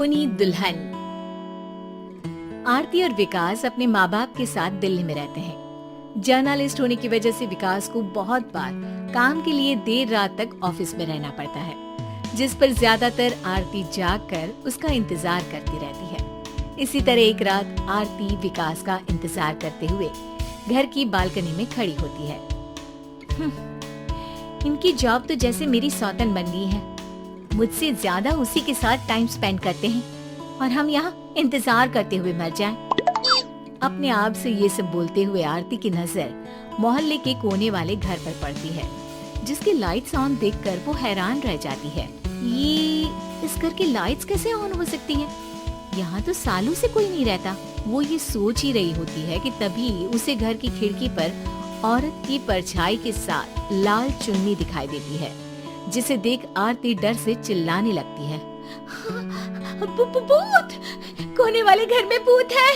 खूनी दुल्हन। आरती और विकास अपने माँ बाप के साथ दिल्ली में रहते हैं। जर्नलिस्ट होने की वजह से विकास को बहुत बार काम के लिए देर रात तक ऑफिस में रहना पड़ता है, जिस पर ज्यादातर आरती जाग कर उसका इंतजार करती रहती है। इसी तरह एक रात आरती विकास का इंतजार करते हुए घर की बालकनी में खड़ी होती है। इनकी जॉब तो जैसे मेरी सौतन बन गई है। मुझसे ज्यादा उसी के साथ टाइम स्पेंड करते हैं और हम यहाँ इंतजार करते हुए मर जाएं। अपने आप से ये सब बोलते हुए आरती की नजर मोहल्ले के कोने वाले घर पर पड़ती है, जिसकी लाइट्स ऑन देखकर वो हैरान रह जाती है। ये इस घर की लाइट्स कैसे ऑन हो सकती है? यहाँ तो सालों से कोई नहीं रहता। वो ये सोच ही रही होती है कि तभी उसे घर की खिड़की पर औरत की परछाई के साथ लाल चुन्नी दिखाई देती है, जिसे देख आरती डर से चिल्लाने लगती है। भूत! कोने वाले घर में भूत है!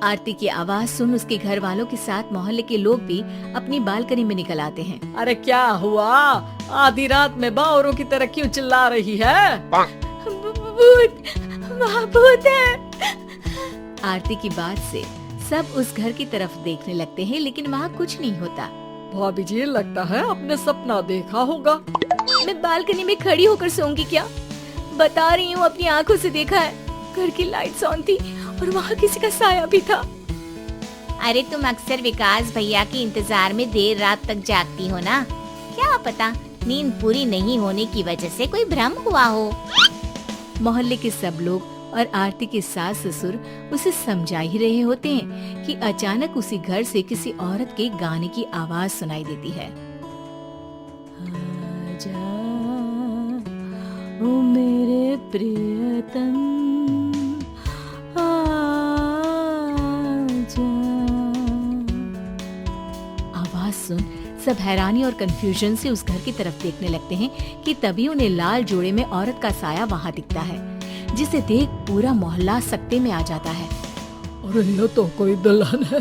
आरती की आवाज सुन उसके घर वालों के साथ मोहल्ले के लोग भी अपनी बालकनी में निकल आते हैं। अरे क्या हुआ? आधी रात में बावरों की तरह क्यों चिल्ला रही है? भूत! वहाँ भूत है! आरती की बात से सब उस घर की तरफ देखने लगते हैं, लेकिन वहाँ कुछ नहीं होता। भाभी जी, लगता है आपने सपना देखा होगा। मैं बालकनी में खड़ी होकर सोऊंगी क्या? बता रही हूँ, अपनी आंखों से देखा है। घर की लाइट्स ऑन थी और वहाँ किसी का साया भी था। अरे तुम अक्सर विकास भैया के इंतजार में देर रात तक जागती हो ना, क्या पता नींद पूरी नहीं होने की वजह से कोई भ्रम हुआ हो। मोहल्ले के सब लोग और आरती के सास ससुर उसे समझा ही रहे होते हैं कि अचानक उसी घर से किसी औरत के गाने की आवाज सुनाई देती है। आजा ओ मेरे प्रियतम, आजा। आवाज सुन सब हैरानी और कंफ्यूजन से उस घर की तरफ देखने लगते हैं कि तभी उन्हें लाल जोड़े में औरत का साया वहाँ दिखता है, जिसे देख पूरा मोहल्ला सकते में आ जाता है। अरे ये तो कोई दुल्हन है।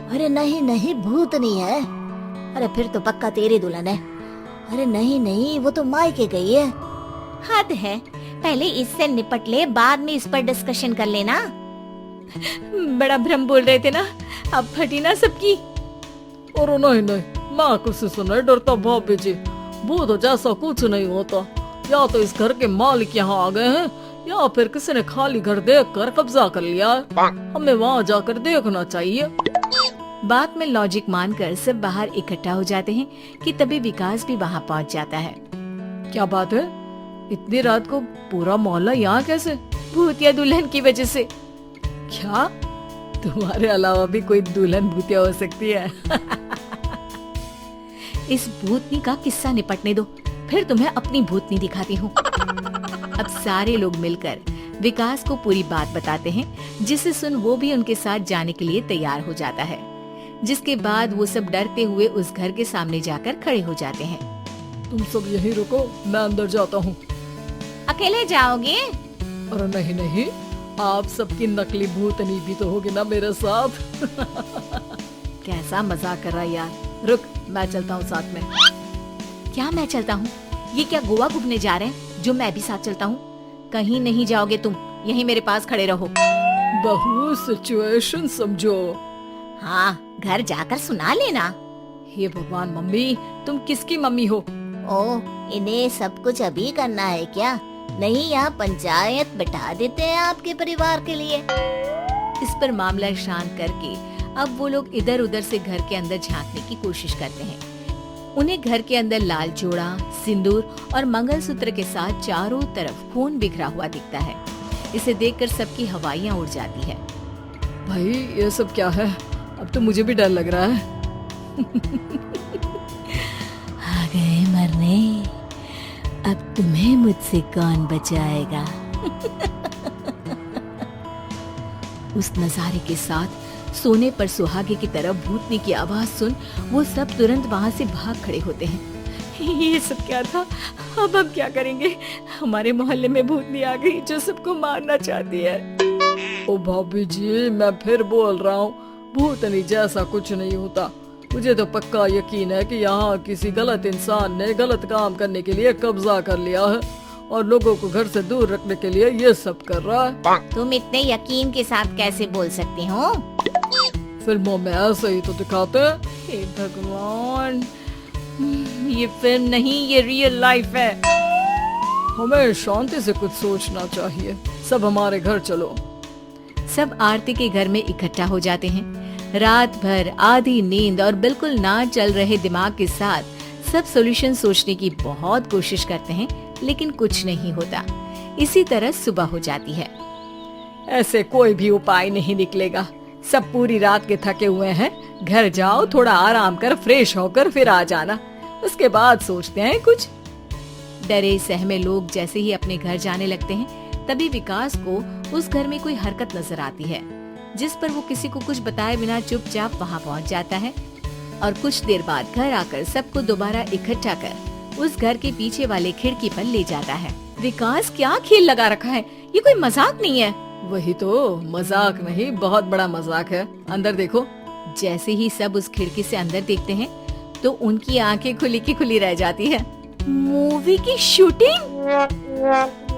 अरे नहीं नहीं, भूत नहीं है। अरे फिर तो पक्का तेरी दुल्हन है। अरे नहीं नहीं, वो तो मायके गई है। हद है, पहले इससे निपट ले, बाद में इस पर डिस्कशन कर लेना। बड़ा भ्रम बोल रहे थे ना, अब फटी ना सबकी। और नहीं नहीं, मैं किसी से नहीं डरता भाभी जी। भूत जैसा कुछ नहीं होता। या तो इस घर के मालिक यहाँ आ गए हैं, या फिर किसी ने खाली घर देखकर कब्जा कर लिया है। हमें वहाँ जाकर देखना चाहिए। बात में लॉजिक मानकर सब बाहर इकट्ठा हो जाते हैं कि तभी विकास भी वहाँ पहुँच जाता है। क्या बात है? इतनी रात को पूरा मोहल्ला यहाँ कैसे? भूतिया दुल्हन की वजह से। क्या तुम्हारे अलावा भी कोई दुल्हन भूतिया हो सकती है? इस भूतनी का किस्सा निपटने दो, फिर तुम्हें अपनी भूतनी दिखाती हूँ। अब सारे लोग मिलकर विकास को पूरी बात बताते हैं, जिसे सुन वो भी उनके साथ जाने के लिए तैयार हो जाता है। जिसके बाद वो सब डरते हुए उस घर के सामने जाकर खड़े हो जाते हैं। तुम सब यहीं रुको, मैं अंदर जाता हूँ। अकेले जाओगे? अरे नहीं नहीं, आप सबकी नकली भूतनी भी तो होगी ना मेरे साथ। कैसा मजाक कर रहा है यार। रुक, मैं चलता हूँ साथ में। क्या मैं चलता हूँ? ये क्या गोवा घूमने जा रहे हैं जो मैं भी साथ चलता हूँ? कहीं नहीं जाओगे तुम, यहीं मेरे पास खड़े रहो। बहू सिचुएशन समझो। हाँ, घर जाकर सुना लेना। हे भगवान, मम्मी तुम किसकी मम्मी हो? ओह, इन्हें सब कुछ अभी करना है क्या? नहीं, यहाँ पंचायत बिठा देते हैं आपके परिवार के लिए। इस पर मामला शांत करके अब वो लोग इधर उधर से घर के अंदर झांकने की कोशिश करते हैं। उन्हें घर के अंदर लाल जोड़ा, सिंदूर और मंगलसूत्र के साथ चारों तरफ खून बिखरा हुआ दिखता है। इसे देखकर सबकी हवाइयाँ उड़ जाती है। भाई ये सब क्या है? अब तो मुझे भी डर लग रहा है। आ गए मरने, अब तुम्हें मुझसे कौन बचाएगा? उस नजारे के साथ सोने पर सुहागे की तरफ भूतनी की आवाज सुन वो सब तुरंत वहाँ से भाग खड़े होते हैं। ये सब क्या था? अब हम क्या करेंगे? हमारे मोहल्ले में भूतनी आ गई जो सबको मारना चाहती है। ओ भाभी जी, मैं फिर बोल रहा हूँ, भूतनी जैसा कुछ नहीं होता। मुझे तो पक्का यकीन है कि यहाँ किसी गलत इंसान ने गलत काम करने के लिए कब्जा कर लिया है और लोगों को घर से दूर रखने के लिए ये सब कर रहा है। तुम इतने यकीन के साथ कैसे बोल सकती हो? फिल्मों में ऐसे ही तो दिखाते हैं। हे भगवान, ये फिल्म नहीं, ये रियल लाइफ है। हमें शांति से कुछ सोचना चाहिए। सब हमारे घर चलो। सब आरती के घर में इकट्ठा हो जाते हैं। रात भर आधी नींद और बिल्कुल ना चल रहे दिमाग के साथ सब सॉल्यूशन सोचने की बहुत कोशिश करते हैं, लेकिन कुछ नहीं होता। इसी तरह सुबह हो जाती है। ऐसे कोई भी उपाय नहीं निकलेगा। सब पूरी रात के थके हुए हैं। घर जाओ, थोड़ा आराम कर, फ्रेश होकर फिर आ जाना। उसके बाद सोचते हैं कुछ। डरे सहमे लोग जैसे ही अपने घर जाने लगते हैं, तभी विकास को उस घर में कोई हरकत नजर आती है, जिस पर वो किसी को कुछ बताए बिना चुपचाप वहाँ पहुँच जाता है और कुछ देर बाद घर आकर सबको दोबारा इकट्ठा कर उस घर के पीछे वाले खिड़की पर ले जाता है। विकास, क्या खेल लगा रखा है? ये कोई मजाक नहीं है। वही तो, मजाक नहीं, बहुत बड़ा मजाक है। अंदर देखो। जैसे ही सब उस खिड़की से अंदर देखते हैं तो उनकी आंखें खुली की खुली रह जाती है। मूवी की शूटिंग?